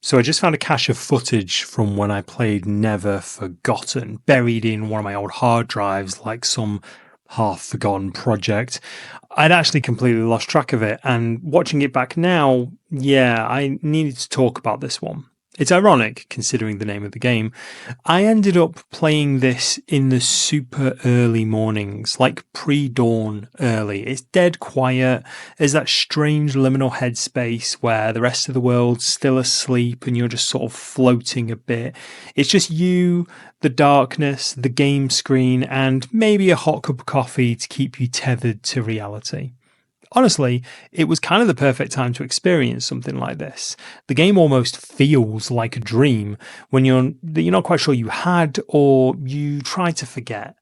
So I just found a cache of footage from when I played Never Forgotten, buried in one of my old hard drives like some half-forgotten project. I'd actually completely lost track of it, and watching it back now, yeah, I needed to talk about this one. It's ironic, considering the name of the game. I ended up playing this in the super early mornings, like pre-dawn early. It's dead quiet. There's that strange liminal headspace where the rest of the world's still asleep and you're just sort of floating a bit. It's just you, the darkness, the game screen, and maybe a hot cup of coffee to keep you tethered to reality. Honestly, it was kind of the perfect time to experience something like this. The game almost feels like a dream when you're not quite sure you had or you try to forget.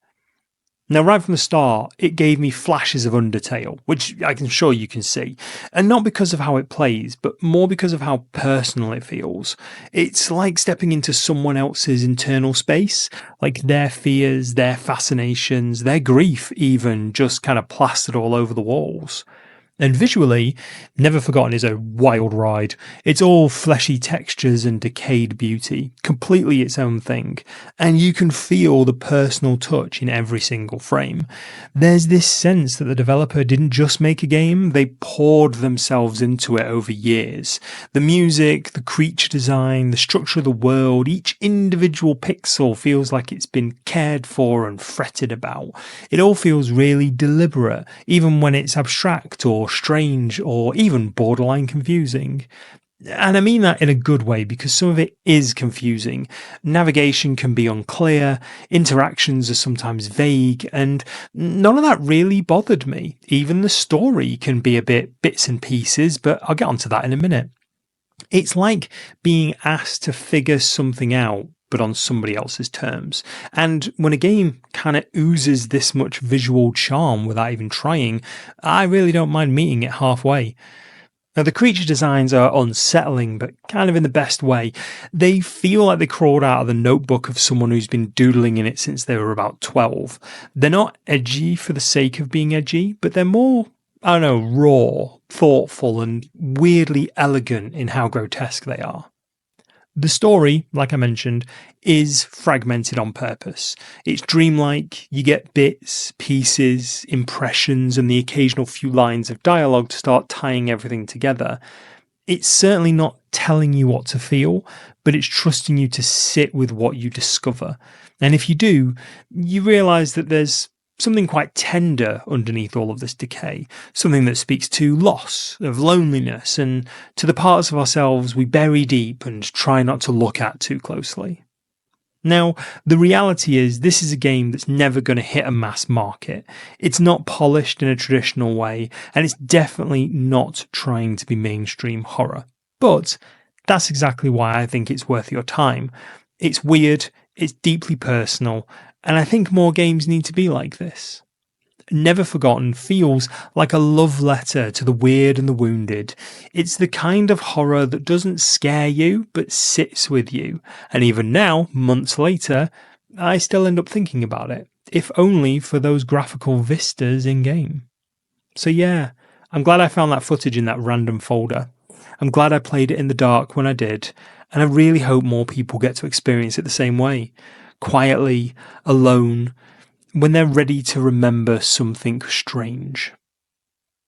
Now, right from the start, it gave me flashes of Undertale, which I'm sure you can see, and not because of how it plays, but more because of how personal it feels. It's like stepping into someone else's internal space, like their fears, their fascinations, their grief even just kind of plastered all over the walls. And visually, Never Forgotten is a wild ride. It's all fleshy textures and decayed beauty, completely its own thing, and you can feel the personal touch in every single frame. There's this sense that the developer didn't just make a game, they poured themselves into it over years. The music, the creature design, the structure of the world, each individual pixel feels like it's been cared for and fretted about. It all feels really deliberate, even when it's abstract or strange or even borderline confusing. And I mean that in a good way because some of it is confusing. Navigation can be unclear, interactions are sometimes vague, and none of that really bothered me. Even the story can be a bit bits and pieces, but I'll get onto that in a minute. It's like being asked to figure something out but on somebody else's terms. And when a game kind of oozes this much visual charm without even trying, I really don't mind meeting it halfway. Now, the creature designs are unsettling, but kind of in the best way. They feel like they crawled out of the notebook of someone who's been doodling in it since they were about 12. They're not edgy for the sake of being edgy, but they're more, I don't know, raw, thoughtful, and weirdly elegant in how grotesque they are. The story, like I mentioned, is fragmented on purpose. It's dreamlike, you get bits, pieces, impressions, and the occasional few lines of dialogue to start tying everything together. It's certainly not telling you what to feel, but it's trusting you to sit with what you discover. And if you do, you realise that there's something quite tender underneath all of this decay, something that speaks to loss, of loneliness, and to the parts of ourselves we bury deep and try not to look at too closely. Now, the reality is this is a game that's never going to hit a mass market. It's not polished in a traditional way, and it's definitely not trying to be mainstream horror. But that's exactly why I think it's worth your time. It's weird, it's deeply personal, and I think more games need to be like this. Never Forgotten feels like a love letter to the weird and the wounded. It's the kind of horror that doesn't scare you, but sits with you. And even now, months later, I still end up thinking about it, if only for those graphical vistas in-game. So yeah, I'm glad I found that footage in that random folder. I'm glad I played it in the dark when I did, and I really hope more people get to experience it the same way. Quietly, alone, when they're ready to remember something strange.